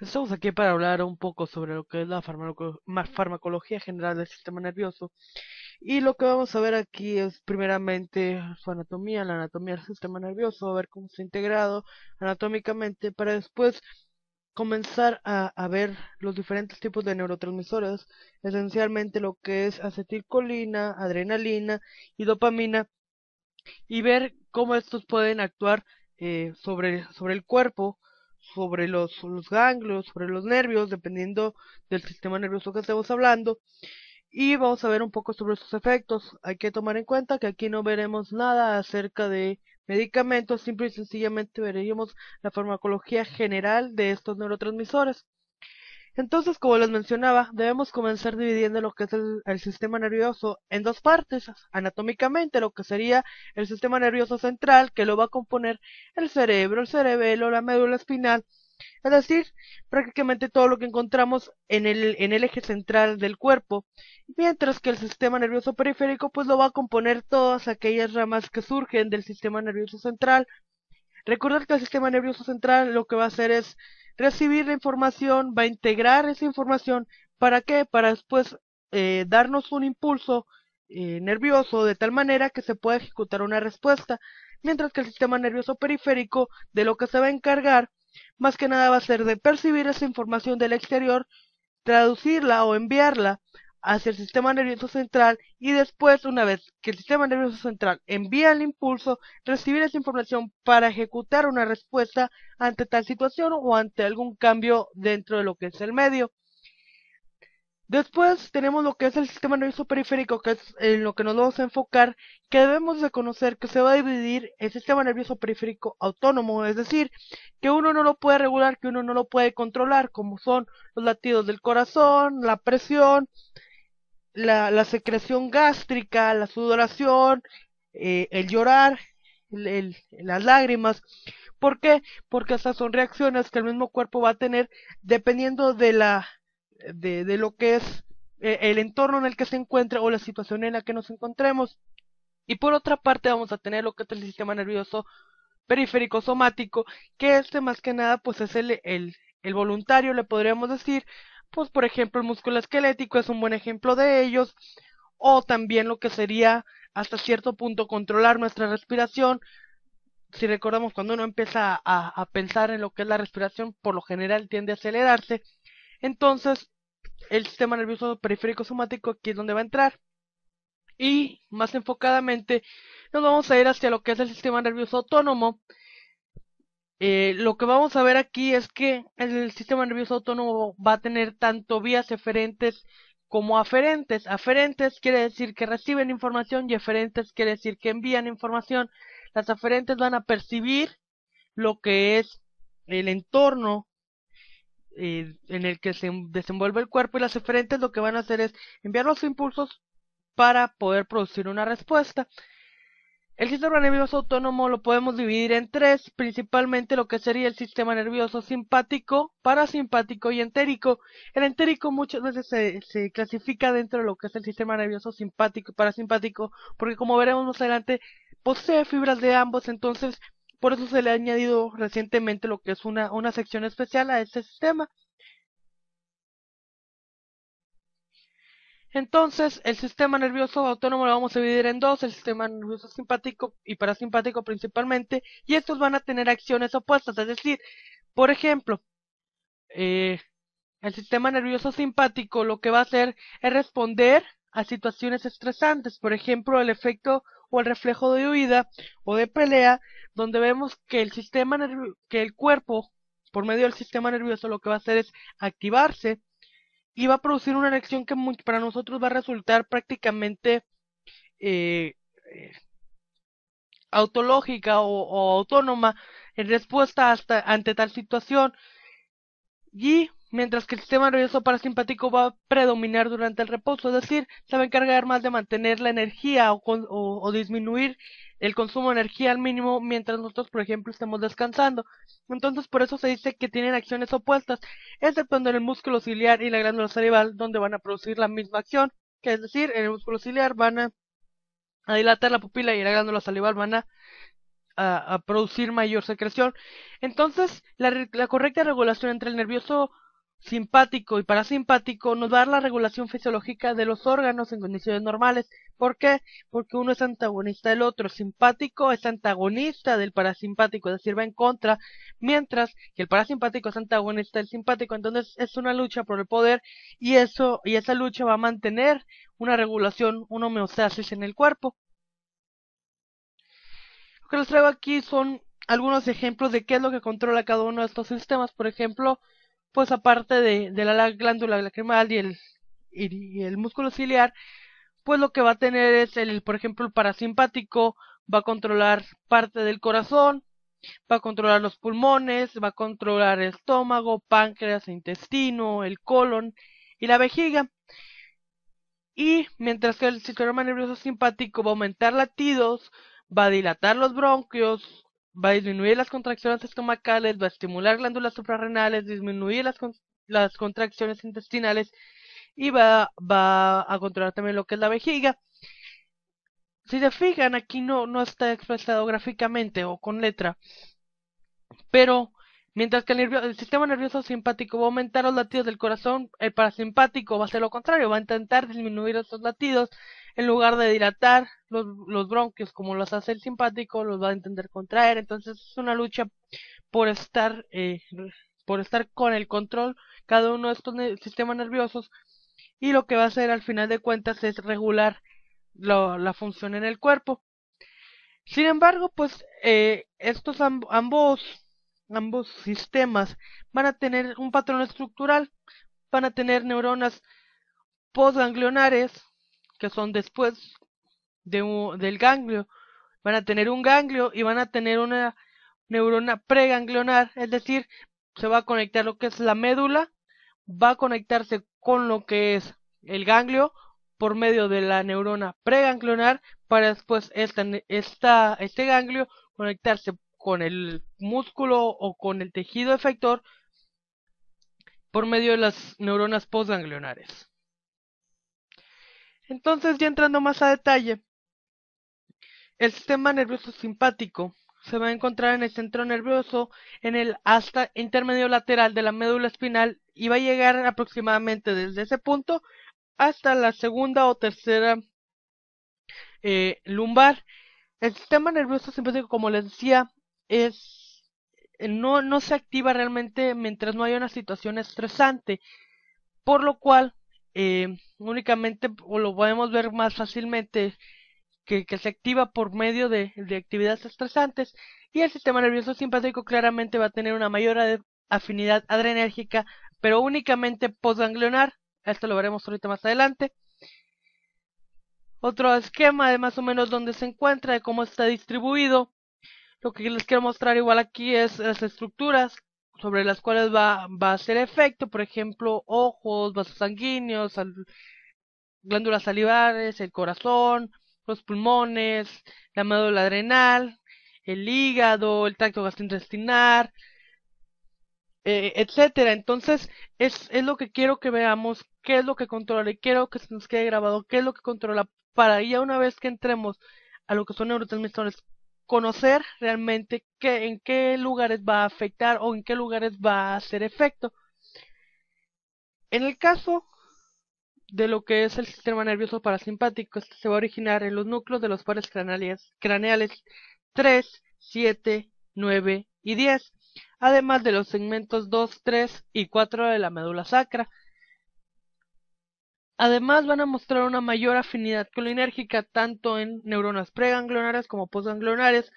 Estamos aquí para hablar un poco sobre lo que es la farmacología general del sistema nervioso. Y lo que vamos a ver aquí es primeramente su anatomía, la anatomía del sistema nervioso, a ver cómo está integrado anatómicamente, para después comenzar a ver los diferentes tipos de neurotransmisores, esencialmente lo que es acetilcolina, adrenalina y dopamina, y ver cómo estos pueden actuar sobre el cuerpo, sobre los ganglios, sobre los nervios, dependiendo del sistema nervioso que estemos hablando. Y vamos a ver un poco sobre sus efectos. Hay que tomar en cuenta que aquí no veremos nada acerca de medicamentos, simple y sencillamente veremos la farmacología general de estos neurotransmisores. Entonces, como les mencionaba, debemos comenzar dividiendo lo que es el sistema nervioso en dos partes. Anatómicamente, lo que sería el sistema nervioso central, que lo va a componer el cerebro, el cerebelo, la médula espinal, es decir, prácticamente todo lo que encontramos en el eje central del cuerpo, mientras que el sistema nervioso periférico pues lo va a componer todas aquellas ramas que surgen del sistema nervioso central. Recordar que el sistema nervioso central lo que va a hacer es recibir la información, va a integrar esa información. ¿Para qué? Para después darnos un impulso nervioso de tal manera que se pueda ejecutar una respuesta. Mientras que el sistema nervioso periférico de lo que se va a encargar, más que nada va a ser de percibir esa información del exterior, traducirla o enviarla hacia el sistema nervioso central y después, una vez que el sistema nervioso central envía el impulso, recibir esa información para ejecutar una respuesta ante tal situación o ante algún cambio dentro de lo que es el medio. Después tenemos lo que es el sistema nervioso periférico, que es en lo que nos vamos a enfocar, que debemos de conocer que se va a dividir el sistema nervioso periférico autónomo, es decir, que uno no lo puede regular, que uno no lo puede controlar, como son los latidos del corazón, la presión, la secreción gástrica, la sudoración, el llorar, las lágrimas. ¿Por qué? Porque estas son reacciones que el mismo cuerpo va a tener dependiendo de lo que es el entorno en el que se encuentra o la situación en la que nos encontremos. Y por otra parte vamos a tener lo que es el sistema nervioso periférico somático, que este más que nada pues es el voluntario, le podríamos decir, pues por ejemplo el músculo esquelético es un buen ejemplo de ellos, o también lo que sería hasta cierto punto controlar nuestra respiración. Si recordamos, cuando uno empieza a pensar en lo que es la respiración, por lo general tiende a acelerarse. Entonces el sistema nervioso periférico somático aquí es donde va a entrar. Y más enfocadamente nos vamos a ir hacia lo que es el sistema nervioso autónomo. Lo que vamos a ver aquí es que el sistema nervioso autónomo va a tener tanto vías eferentes como aferentes. Aferentes quiere decir que reciben información y eferentes quiere decir que envían información. Las aferentes van a percibir lo que es el entorno en el que se desenvuelve el cuerpo, y las eferentes lo que van a hacer es enviar los impulsos para poder producir una respuesta. El sistema nervioso autónomo lo podemos dividir en tres, principalmente lo que sería el sistema nervioso simpático, parasimpático y entérico. El entérico muchas veces se clasifica dentro de lo que es el sistema nervioso simpático y parasimpático, porque como veremos más adelante, posee fibras de ambos. Entonces por eso se le ha añadido recientemente lo que es una sección especial a este sistema. Entonces, el sistema nervioso autónomo lo vamos a dividir en dos, el sistema nervioso simpático y parasimpático principalmente, y estos van a tener acciones opuestas. Es decir, por ejemplo, eh, el sistema nervioso simpático lo que va a hacer es responder a situaciones estresantes, por ejemplo, el efecto o el reflejo de huida o de pelea, donde vemos que que el cuerpo, por medio del sistema nervioso, lo que va a hacer es activarse y va a producir una reacción que para nosotros va a resultar prácticamente eh, eh, autológica o autónoma en respuesta ante tal situación. Y mientras que el sistema nervioso parasimpático va a predominar durante el reposo, es decir, se va a encargar más de mantener la energía o disminuir el consumo de energía al mínimo mientras nosotros, por ejemplo, estamos descansando. Entonces, por eso se dice que tienen acciones opuestas, exceptuando en el músculo ciliar y la glándula salival, donde van a producir la misma acción, que es decir, en el músculo ciliar van a dilatar la pupila y la glándula salival van a a producir mayor secreción. Entonces, la correcta regulación entre el nervioso simpático y parasimpático nos va a dar la regulación fisiológica de los órganos en condiciones normales. ¿Por qué? Porque uno es antagonista del otro. El simpático es antagonista del parasimpático, es decir, va en contra, mientras que el parasimpático es antagonista del simpático. Entonces es una lucha por el poder y esa lucha va a mantener una regulación, una homeostasis en el cuerpo. Lo que les traigo aquí son algunos ejemplos de qué es lo que controla cada uno de estos sistemas. Por ejemplo, pues aparte de la glándula lacrimal y el músculo ciliar, pues lo que va a tener es por ejemplo, el parasimpático va a controlar parte del corazón, va a controlar los pulmones, va a controlar el estómago, páncreas, intestino, el colon y la vejiga. Y mientras que el sistema nervioso simpático va a aumentar latidos, va a dilatar los bronquios, va a disminuir las contracciones estomacales, va a estimular glándulas suprarrenales, disminuir las contracciones intestinales y va a controlar también lo que es la vejiga. Si se fijan, aquí no está expresado gráficamente o con letra, pero mientras que el sistema nervioso simpático va a aumentar los latidos del corazón, el parasimpático va a hacer lo contrario, va a intentar disminuir esos latidos en lugar de dilatar los bronquios como los hace el simpático, los va a intentar contraer. Entonces es una lucha por estar, eh, por estar con el control cada uno de estos sistemas nerviosos, y lo que va a hacer al final de cuentas es regular la función en el cuerpo. Sin embargo, pues ambos sistemas van a tener un patrón estructural, van a tener neuronas postganglionares, que son después del ganglio, van a tener un ganglio y van a tener una neurona preganglionar, es decir, se va a conectar lo que es la médula, va a conectarse con lo que es el ganglio por medio de la neurona preganglionar para después este ganglio conectarse con el músculo o con el tejido efector por medio de las neuronas postganglionares. Entonces, ya entrando más a detalle, el sistema nervioso simpático se va a encontrar en el centro nervioso, en el asta intermedio lateral de la médula espinal, y va a llegar aproximadamente desde ese punto hasta la segunda o tercera lumbar. El sistema nervioso simpático, como les decía, no se activa realmente mientras no haya una situación estresante, por lo cual únicamente o lo podemos ver más fácilmente que se activa por medio de actividades estresantes, y el sistema nervioso simpático claramente va a tener una mayor afinidad adrenérgica, pero únicamente postganglionar. Esto lo veremos ahorita más adelante. Otro esquema de más o menos dónde se encuentra, de cómo está distribuido. Lo que les quiero mostrar igual aquí es las estructuras sobre las cuales va a hacer efecto, por ejemplo, ojos, vasos sanguíneos, glándulas salivares, el corazón, los pulmones, la médula adrenal, el hígado, el tracto gastrointestinal, etcétera. Entonces, es lo que quiero que veamos, qué es lo que controla, y quiero que se nos quede grabado qué es lo que controla, para ya una vez que entremos a lo que son neurotransmisores, conocer realmente en qué lugares va a afectar o en qué lugares va a hacer efecto. En el caso de lo que es el sistema nervioso parasimpático, este se va a originar en los núcleos de los pares craneales 3, 7, 9 y 10, además de los segmentos 2, 3 y 4 de la médula sacra. Además van a mostrar una mayor afinidad colinérgica tanto en neuronas preganglionares como postganglionares.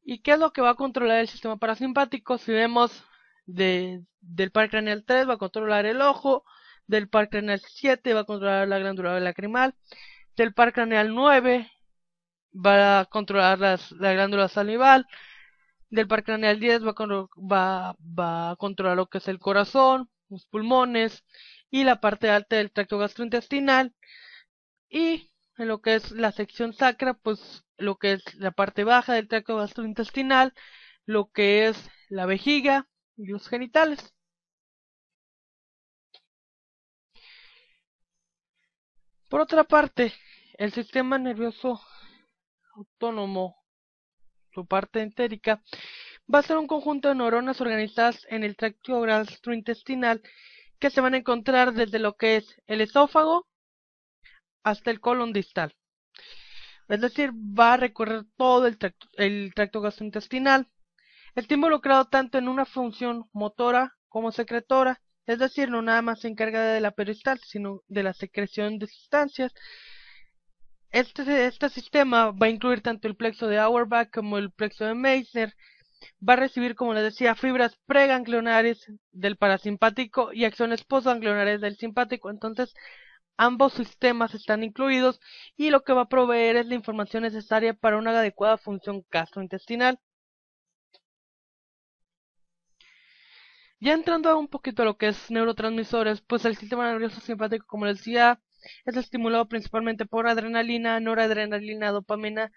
¿Y qué es lo que va a controlar el sistema parasimpático? Si vemos del par craneal 3 va a controlar el ojo, del par craneal 7 va a controlar la glándula lacrimal, del par craneal 9 va a controlar la glándula salival, del par craneal 10 va a controlar lo que es el corazón, los pulmones y la parte alta del tracto gastrointestinal. Y en lo que es la sección sacra, pues lo que es la parte baja del tracto gastrointestinal, lo que es la vejiga y los genitales. Por otra parte, el sistema nervioso autónomo su parte entérica, va a ser un conjunto de neuronas organizadas en el tracto gastrointestinal que se van a encontrar desde lo que es el esófago hasta el colon distal. Es decir, va a recorrer todo el tracto gastrointestinal. Está involucrado tanto en una función motora como secretora, es decir, no nada más se encarga de la peristalsis, sino de la secreción de sustancias. Este sistema va a incluir tanto el plexo de Auerbach como el plexo de Meissner. Va a recibir, como les decía, fibras preganglionares del parasimpático y acciones postganglionares del simpático. Entonces, ambos sistemas están incluidos y lo que va a proveer es la información necesaria para una adecuada función gastrointestinal. Ya entrando un poquito a lo que es neurotransmisores, pues el sistema nervioso simpático, como les decía, es estimulado principalmente por adrenalina, noradrenalina, dopamina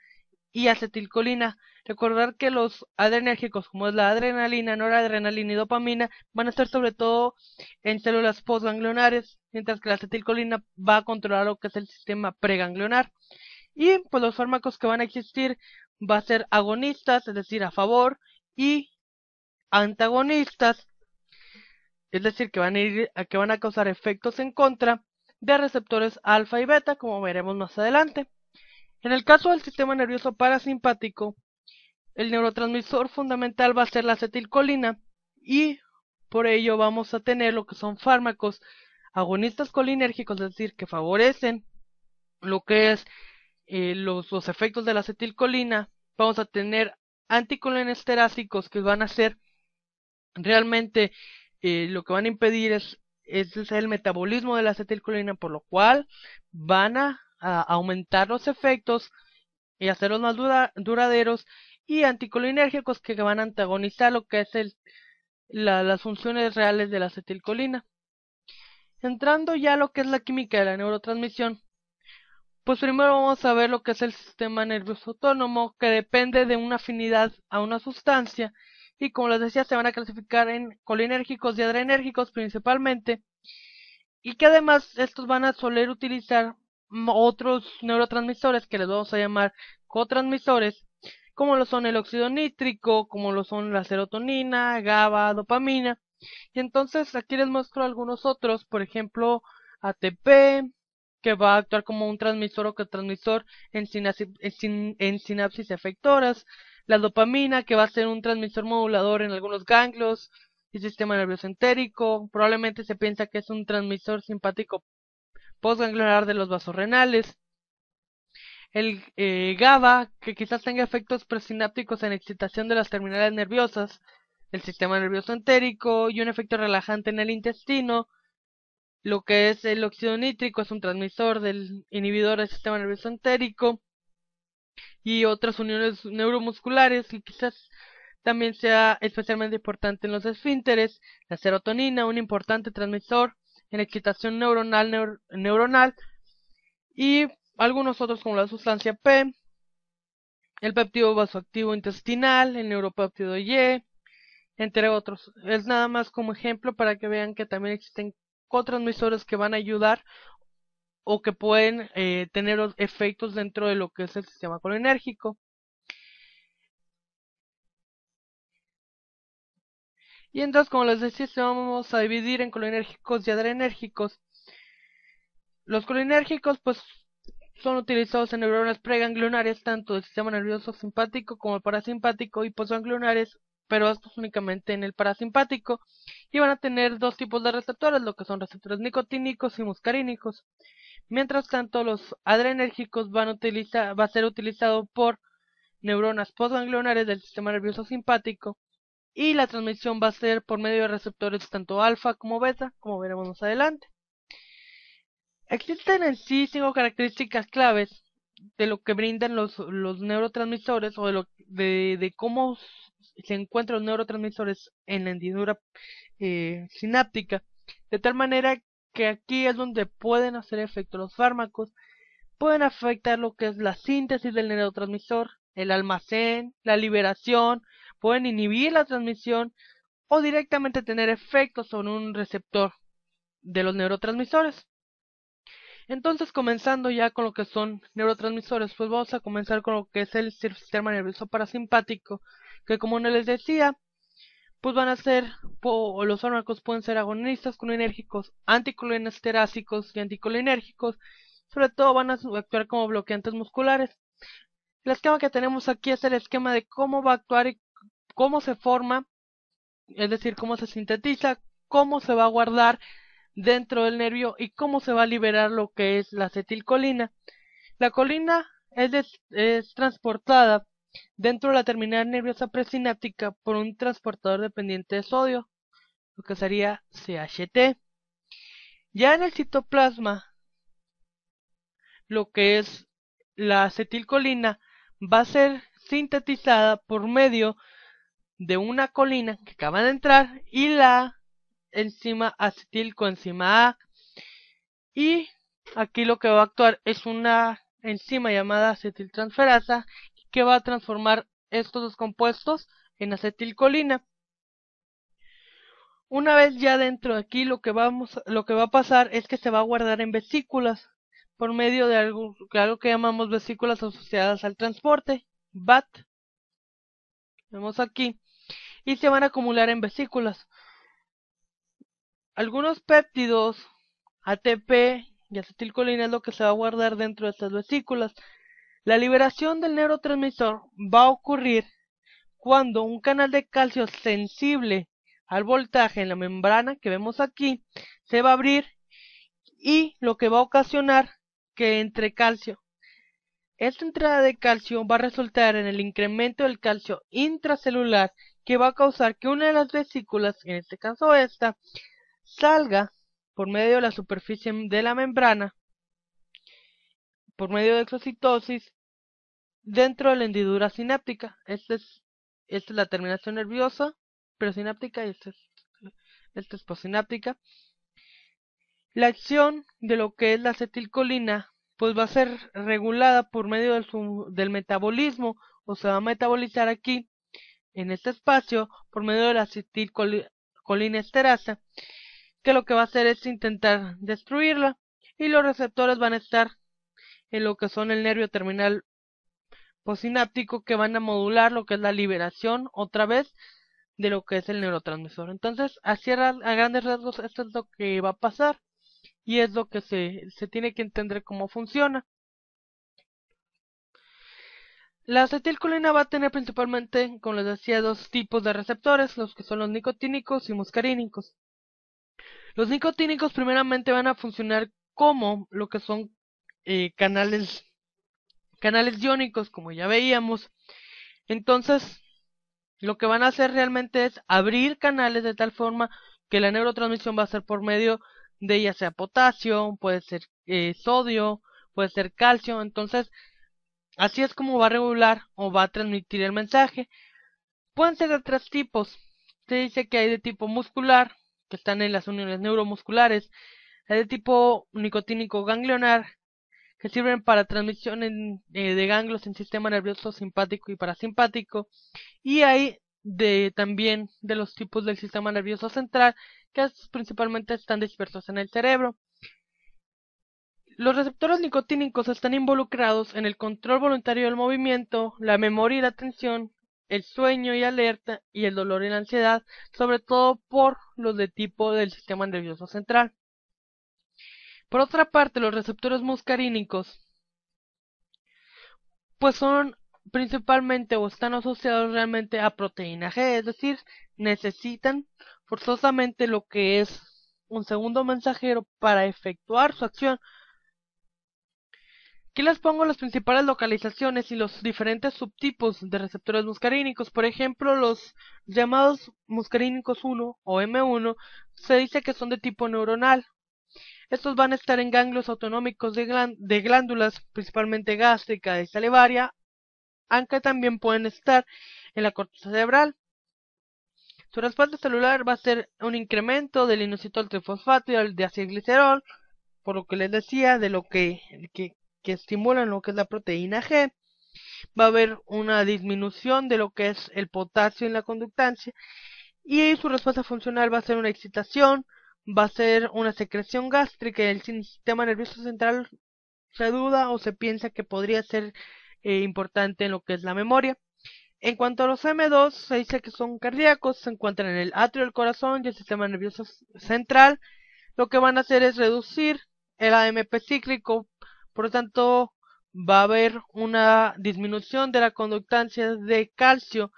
y acetilcolina. Recordar que los adrenérgicos, como es la adrenalina, noradrenalina y dopamina, van a estar sobre todo en células postganglionares, mientras que la acetilcolina va a controlar lo que es el sistema preganglionar. Y pues los fármacos que van a existir va a ser agonistas, es decir, a favor, y antagonistas, es decir, que van a causar efectos en contra de receptores alfa y beta, como veremos más adelante. En el caso del sistema nervioso parasimpático, el neurotransmisor fundamental va a ser la acetilcolina y por ello vamos a tener lo que son fármacos agonistas colinérgicos, es decir, que favorecen lo que es los efectos de la acetilcolina. Vamos a tener anticolinestéricos que van a ser realmente lo que van a impedir es el metabolismo de la acetilcolina, por lo cual van a aumentar los efectos y hacerlos más duraderos, y anticolinérgicos que van a antagonizar lo que es las funciones reales de la acetilcolina. Entrando ya a lo que es la química de la neurotransmisión, pues primero vamos a ver lo que es el sistema nervioso autónomo, que depende de una afinidad a una sustancia, y como les decía, se van a clasificar en colinérgicos y adrenérgicos principalmente, y que además estos van a soler utilizar otros neurotransmisores que les vamos a llamar cotransmisores, como lo son el óxido nítrico, como lo son la serotonina, GABA, dopamina. Y entonces aquí les muestro algunos otros, por ejemplo, ATP, que va a actuar como un transmisor o cotransmisor en sinapsis efectoras, la dopamina, que va a ser un transmisor modulador en algunos ganglios y sistema nervioso entérico. Probablemente se piensa que es un transmisor simpático postganglionar de los vasos renales. El GABA, que quizás tenga efectos presinápticos en excitación de las terminales nerviosas, el sistema nervioso entérico y un efecto relajante en el intestino. Lo que es el óxido nítrico es un transmisor del inhibidor del sistema nervioso entérico y otras uniones neuromusculares, y quizás también sea especialmente importante en los esfínteres. La serotonina, un importante transmisor en excitación neuronal, y algunos otros como la sustancia P, el péptido vasoactivo intestinal, el neuropéptido Y, entre otros. Es nada más como ejemplo para que vean que también existen cotransmisores que van a ayudar o que pueden tener efectos dentro de lo que es el sistema colinérgico. Y entonces, como les decía, vamos a dividir en colinérgicos y adrenérgicos. Los colinérgicos, pues, son utilizados en neuronas preganglionares, tanto del sistema nervioso simpático como el parasimpático, y postganglionares, pero estos únicamente en el parasimpático, y van a tener dos tipos de receptores, lo que son receptores nicotínicos y muscarínicos. Mientras tanto, los adrenérgicos va a ser utilizado por neuronas postganglionares del sistema nervioso simpático, y la transmisión va a ser por medio de receptores tanto alfa como beta, como veremos más adelante. Existen en sí 5 características claves de lo que brindan los neurotransmisores, o de cómo se encuentran los neurotransmisores en la hendidura sináptica, de tal manera que aquí es donde pueden hacer efecto los fármacos. Pueden afectar lo que es la síntesis del neurotransmisor, el almacén, la liberación, pueden inhibir la transmisión o directamente tener efectos sobre un receptor de los neurotransmisores. Entonces, comenzando ya con lo que son neurotransmisores, pues vamos a comenzar con lo que es el sistema nervioso parasimpático, que como no les decía, pues van a ser, o los fármacos pueden ser agonistas colinérgicos, anticolinestérásicos y anticolinérgicos, sobre todo van a actuar como bloqueantes musculares. El esquema que tenemos aquí es el esquema de cómo va a actuar y cómo se forma, es decir, cómo se sintetiza, cómo se va a guardar dentro del nervio y cómo se va a liberar lo que es la acetilcolina. La colina es transportada dentro de la terminal nerviosa presináptica por un transportador dependiente de sodio, lo que sería CHT. Ya en el citoplasma, lo que es la acetilcolina va a ser sintetizada por medio de una colina que acaba de entrar y la enzima acetilcoenzima A. Y aquí lo que va a actuar es una enzima llamada acetiltransferasa que va a transformar estos dos compuestos en acetilcolina. Una vez ya dentro de aquí lo que va a pasar es que se va a guardar en vesículas por medio de algo que llamamos vesículas asociadas al transporte, VAT. Vemos aquí. Y se van a acumular en vesículas. Algunos péptidos, ATP y acetilcolina es lo que se va a guardar dentro de estas vesículas. La liberación del neurotransmisor va a ocurrir cuando un canal de calcio sensible al voltaje en la membrana que vemos aquí se va a abrir y lo que va a ocasionar que entre calcio. Esta entrada de calcio va a resultar en el incremento del calcio intracelular que va a causar que una de las vesículas, en este caso esta, salga por medio de la superficie de la membrana, por medio de exocitosis, dentro de la hendidura sináptica. Esta es la terminación nerviosa presináptica y esta es postsináptica. La acción de lo que es la acetilcolina pues va a ser regulada por medio del metabolismo, o se va a metabolizar aquí en este espacio por medio de la acetilcolina esterasa, que lo que va a hacer es intentar destruirla, y los receptores van a estar en lo que son el nervio terminal postsináptico, que van a modular lo que es la liberación otra vez de lo que es el neurotransmisor. Entonces, así a grandes rasgos, esto es lo que va a pasar y es lo que se tiene que entender cómo funciona. La acetilcolina va a tener principalmente, como les decía, dos tipos de receptores, los que son los nicotínicos y muscarínicos. Los nicotínicos primeramente van a funcionar como lo que son canales iónicos, como ya veíamos. Entonces, lo que van a hacer realmente es abrir canales de tal forma que la neurotransmisión va a ser por medio de ya sea potasio, puede ser sodio, puede ser calcio. Entonces, así es como va a regular o va a transmitir el mensaje. Pueden ser de tres tipos. Se dice que hay de tipo muscular, que están en las uniones neuromusculares. Hay de tipo nicotínico ganglionar, que sirven para transmisión de ganglios en sistema nervioso simpático y parasimpático. Y hay también de los tipos del sistema nervioso central, que principalmente están dispersos en el cerebro. Los receptores nicotínicos están involucrados en el control voluntario del movimiento, la memoria y la atención, el sueño y alerta, y el dolor y la ansiedad, sobre todo por los de tipo del sistema nervioso central. Por otra parte, los receptores muscarínicos pues son principalmente o están asociados realmente a proteína G, es decir, necesitan forzosamente lo que es un segundo mensajero para efectuar su acción. Aquí les pongo las principales localizaciones y los diferentes subtipos de receptores muscarínicos. Por ejemplo, los llamados muscarínicos 1 o M1 se dice que son de tipo neuronal. Estos van a estar en ganglios autonómicos de glándulas, principalmente gástrica y salivaria, aunque también pueden estar en la corteza cerebral. Su respuesta celular va a ser un incremento del inositol trifosfato y del diacilglicerol, por lo que les decía, de lo que estimulan lo que es la proteína G. Va a haber una disminución de lo que es el potasio en la conductancia, y su respuesta funcional va a ser una excitación va a ser una secreción gástrica y el sistema nervioso central se duda o se piensa que podría ser importante en lo que es la memoria. En cuanto a los M2, se dice que son cardíacos, se encuentran en el atrio del corazón y el sistema nervioso central. Lo que van a hacer es reducir el AMP cíclico, por lo tanto va a haber una disminución de la conductancia de calcio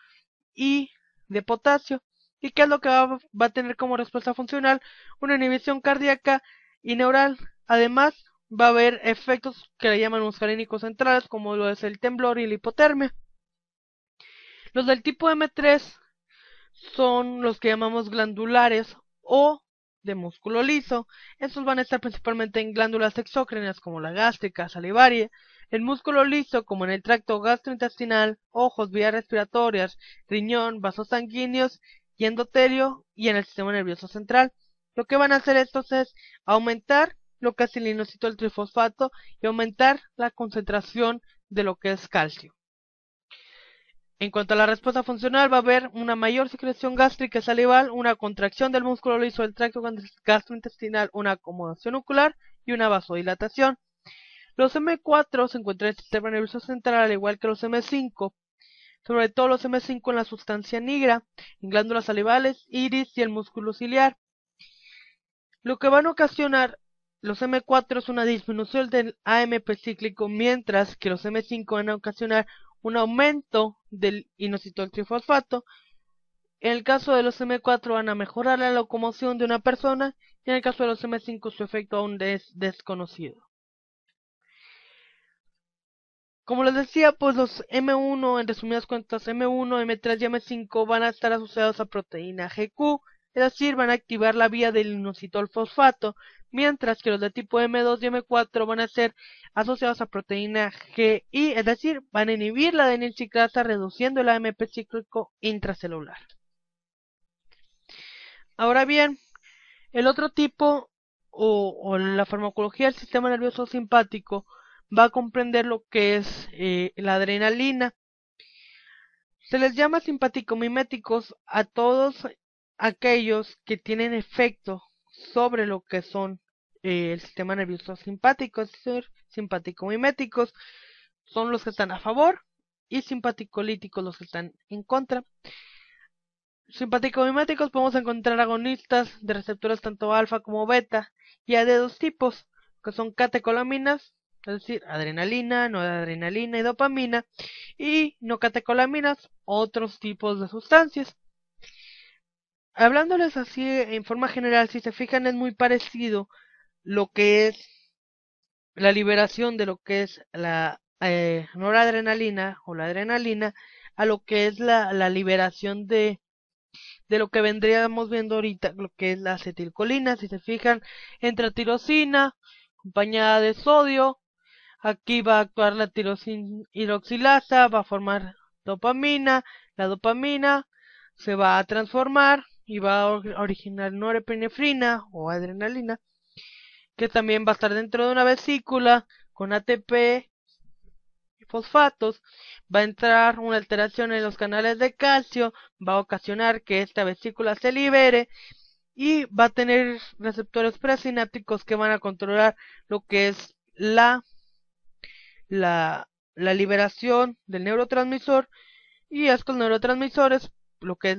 y de potasio. ¿Y qué es lo que va a tener como respuesta funcional? Una inhibición cardíaca y neural. Además, va a haber efectos que le llaman muscarínicos centrales, como lo es el temblor y la hipotermia. Los del tipo M3 son los que llamamos glandulares o de músculo liso. Estos van a estar principalmente en glándulas exócrinas como la gástrica, salivaria, el músculo liso como en el tracto gastrointestinal, ojos, vías respiratorias, riñón, vasos sanguíneos y endotelio y en el sistema nervioso central. Lo que van a hacer estos es aumentar lo que es el inositol trifosfato y aumentar la concentración de lo que es calcio. En cuanto a la respuesta funcional, va a haber una mayor secreción gástrica y salival, una contracción del músculo liso del tracto gastrointestinal, una acomodación ocular y una vasodilatación. Los M4 se encuentran en el sistema nervioso central, al igual que los M5, sobre todo los M5 en la sustancia nigra, en glándulas salivales, iris y el músculo ciliar. Lo que van a ocasionar los M4 es una disminución del AMP cíclico, mientras que los M5 van a ocasionar un aumento del inositol trifosfato. En el caso de los M4 van a mejorar la locomoción de una persona y en el caso de los M5 su efecto aún es desconocido. Como les decía, pues los M1, en resumidas cuentas, M1, M3 y M5 van a estar asociados a proteína GQ, es decir, van a activar la vía del inositol fosfato, mientras que los de tipo M2 y M4 van a ser asociados a proteína GI, es decir, van a inhibir la adenilciclasa reduciendo el AMP cíclico intracelular. Ahora bien, el otro tipo o la farmacología del sistema nervioso simpático va a comprender lo que es la adrenalina. Se les llama simpático-miméticos a todos aquellos que tienen efecto sobre lo que son el sistema nervioso simpático, es decir, simpático-miméticos son los que están a favor y simpaticolíticos los que están en contra. Simpático-miméticos podemos encontrar agonistas de receptores tanto alfa como beta y hay de dos tipos, que son catecolaminas, es decir, adrenalina, noradrenalina y dopamina, y no catecolaminas, otros tipos de sustancias. Hablándoles así en forma general, si se fijan es muy parecido lo que es la liberación de lo que es la noradrenalina o la adrenalina a lo que es la liberación de lo que vendríamos viendo ahorita, lo que es la acetilcolina. Si se fijan, entra tirosina acompañada de sodio. Aquí va a actuar la tirosina hidroxilasa, va a formar dopamina. La dopamina se va a transformar y va a originar norepinefrina o adrenalina, que también va a estar dentro de una vesícula con ATP y fosfatos. Va a entrar una alteración en los canales de calcio, va a ocasionar que esta vesícula se libere y va a tener receptores presinápticos que van a controlar lo que es la liberación del neurotransmisor, y estos neurotransmisores, lo que es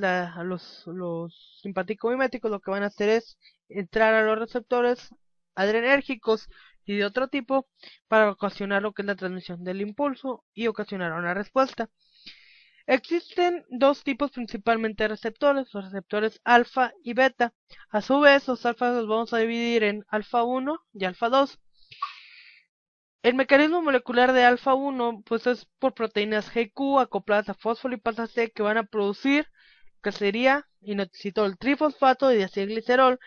los simpático-miméticos, lo que van a hacer es entrar a los receptores adrenérgicos y de otro tipo para ocasionar lo que es la transmisión del impulso y ocasionar una respuesta. Existen dos tipos principalmente de receptores, los receptores alfa y beta. A su vez, los alfa los vamos a dividir en alfa 1 y alfa 2. El mecanismo molecular de alfa 1 pues es por proteínas GQ acopladas a fosfolipasa C que van a producir, que sería inositol trifosfato y diacilglicerol,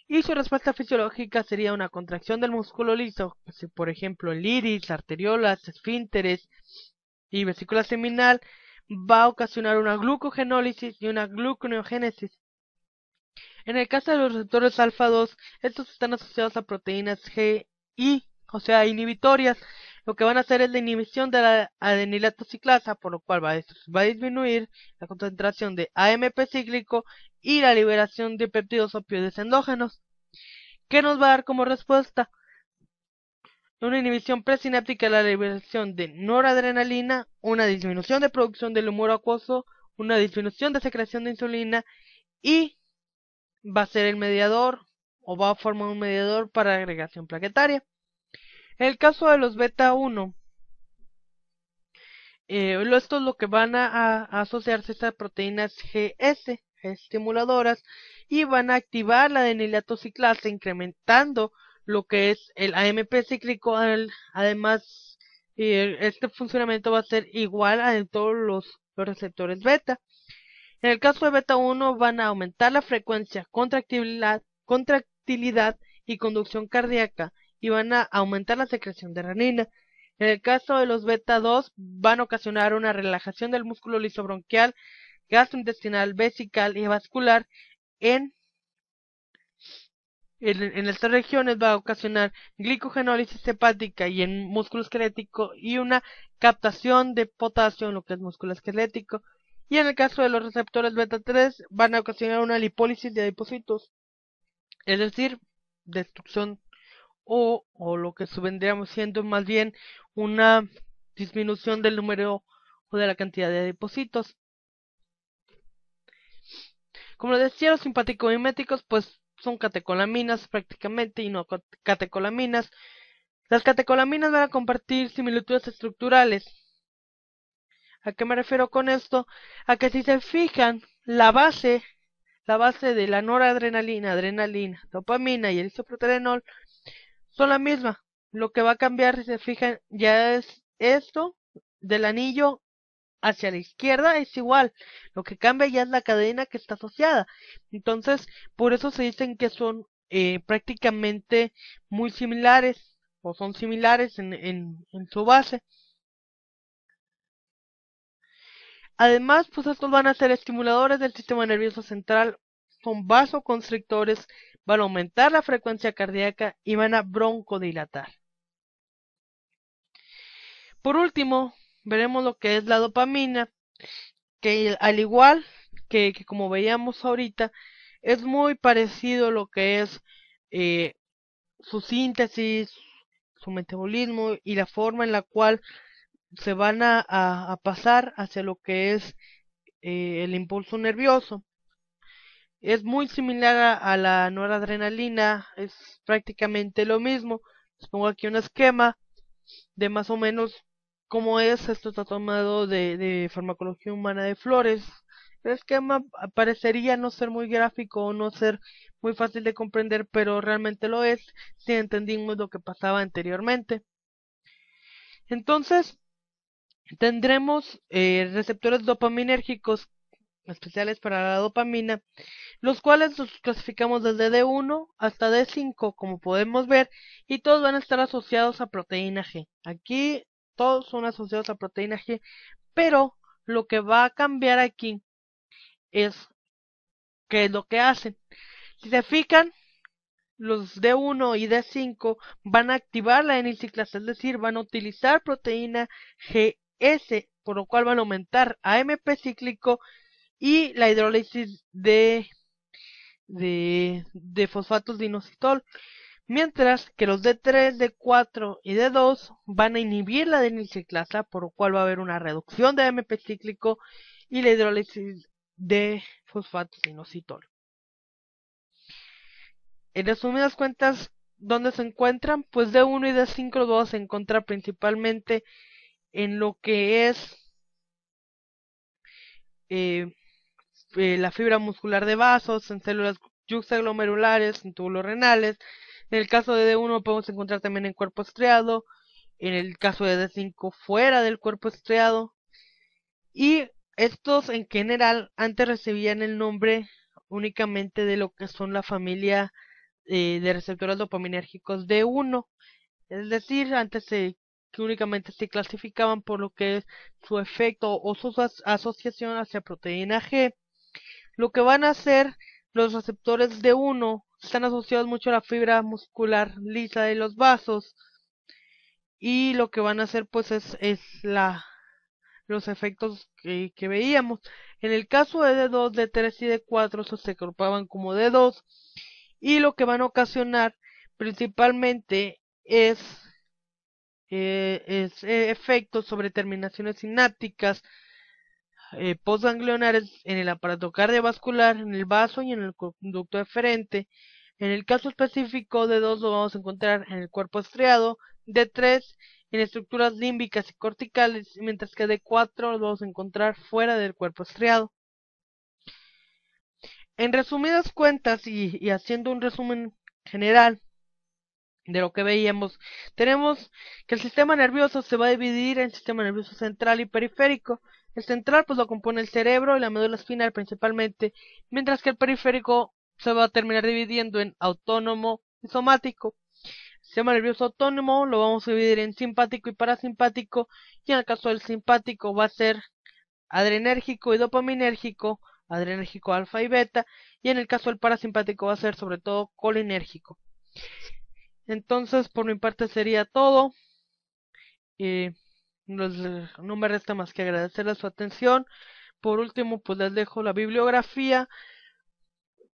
y su respuesta fisiológica sería una contracción del músculo liso, por ejemplo el iris, arteriolas, esfínteres y vesícula seminal, va a ocasionar una glucogenólisis y una gluconeogénesis. En el caso de los receptores alfa 2, estos están asociados a proteínas GI, o sea, inhibitorias. Lo que van a hacer es la inhibición de la adenilato ciclasa, por lo cual va a disminuir la concentración de AMP cíclico y la liberación de péptidos opioides endógenos. ¿Qué nos va a dar como respuesta? Una inhibición presináptica de la liberación de noradrenalina, una disminución de producción del humor acuoso, una disminución de secreción de insulina y va a ser el mediador o va a formar un mediador para agregación plaquetaria. En el caso de los beta 1, esto es lo que van a asociarse a estas proteínas GS, estimuladoras, y van a activar la adenilato ciclasa, incrementando lo que es el AMP cíclico. Además, este funcionamiento va a ser igual a en todos los receptores beta. En el caso de beta 1 van a aumentar la frecuencia, contractilidad y conducción cardíaca y van a aumentar la secreción de renina. En el caso de los beta 2 van a ocasionar una relajación del músculo lisobronquial, gastrointestinal, vesical y vascular en, en estas regiones. Va a ocasionar glicogenólisis hepática y en músculo esquelético y una captación de potasio en lo que es músculo esquelético. Y en el caso de los receptores beta 3 van a ocasionar una lipólisis de adipocitos, es decir, destrucción o lo que vendríamos siendo más bien una disminución del número o de la cantidad de adipocitos. Como les decía, los simpático-miméticos pues son catecolaminas prácticamente y no catecolaminas. Las catecolaminas van a compartir similitudes estructurales. ¿A qué me refiero con esto? A que si se fijan, la base de la noradrenalina, adrenalina, dopamina y el isoproterenol son la misma. Lo que va a cambiar, si se fijan, ya es esto del anillo hacia la izquierda es igual. Lo que cambia ya es la cadena que está asociada. Entonces, por eso se dicen que son prácticamente muy similares o son similares en su base. Además, pues estos van a ser estimuladores del sistema nervioso central, son vasoconstrictores, van a aumentar la frecuencia cardíaca y van a broncodilatar. Por último, veremos lo que es la dopamina, que al igual que como veíamos ahorita, es muy parecido a lo que es su síntesis, su metabolismo y la forma en la cual se van a pasar hacia lo que es el impulso nervioso. Es muy similar a la noradrenalina, es prácticamente lo mismo. Les pongo aquí un esquema de más o menos cómo es. Esto está tomado de farmacología humana de Flores. El esquema parecería no ser muy gráfico o no ser muy fácil de comprender, pero realmente lo es si entendimos lo que pasaba anteriormente. Entonces, tendremos receptores dopaminérgicos especiales para la dopamina, los cuales los clasificamos desde D1 hasta D5, como podemos ver, y todos van a estar asociados a proteína G. Aquí todos son asociados a proteína G, pero lo que va a cambiar aquí es qué es lo que hacen. Si se fijan, los D1 y D5 van a activar la N-ciclasa, es decir, van a utilizar proteína GS, por lo cual van a aumentar AMP cíclico y la hidrólisis de fosfatos de inositol, mientras que los D3, D4 y D2 van a inhibir la adenyl-ciclasa, por lo cual va a haber una reducción de AMP cíclico y la hidrólisis de fosfatos de inositol. En resumidas cuentas, ¿dónde se encuentran? Pues D1 y D5 los vamos a encontrar principalmente en lo que es eh, la fibra muscular de vasos, en células yuxtaglomerulares, en túbulos renales. En el caso de D1 podemos encontrar también en cuerpo estriado, en el caso de D5 fuera del cuerpo estriado. Y estos en general antes recibían el nombre únicamente de lo que son la familia de receptores dopaminérgicos D1. Es decir, antes que únicamente se clasificaban por lo que es su efecto o su asociación hacia proteína G. Lo que van a hacer los receptores D1 están asociados mucho a la fibra muscular lisa de los vasos y lo que van a hacer pues es los efectos que veíamos. En el caso de D2, D3 y D4 se agrupaban como D2 y lo que van a ocasionar principalmente es efectos sobre terminaciones sinápticas postganglionares en el aparato cardiovascular, en el vaso y en el conducto eferente. En el caso específico de 2 lo vamos a encontrar en el cuerpo estriado, de 3 en estructuras límbicas y corticales, mientras que de 4 lo vamos a encontrar fuera del cuerpo estriado. En resumidas cuentas y haciendo un resumen general de lo que veíamos, tenemos que el sistema nervioso se va a dividir en sistema nervioso central y periférico. El central pues lo compone el cerebro y la médula espinal principalmente, mientras que el periférico se va a terminar dividiendo en autónomo y somático. El sistema nervioso autónomo lo vamos a dividir en simpático y parasimpático, y en el caso del simpático va a ser adrenérgico y dopaminérgico, adrenérgico alfa y beta, y en el caso del parasimpático va a ser sobre todo colinérgico. Entonces, por mi parte sería todo. Y no me resta más que agradecerles su atención. Por último, pues les dejo la bibliografía.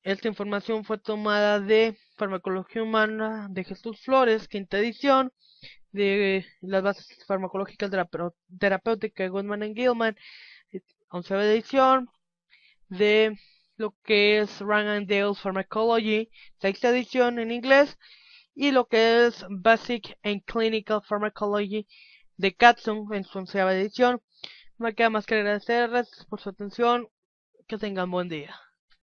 Esta información fue tomada de Farmacología Humana de Jesús Flores, quinta edición, de las bases farmacológicas de la terapéutica de Goodman and Gilman, onceava edición, de lo que es Rand and Dale's Pharmacology, sexta edición en inglés, y lo que es Basic and Clinical Pharmacology de Katzun en su onceava edición. No me queda más que agradecerles por su atención. Que tengan buen día.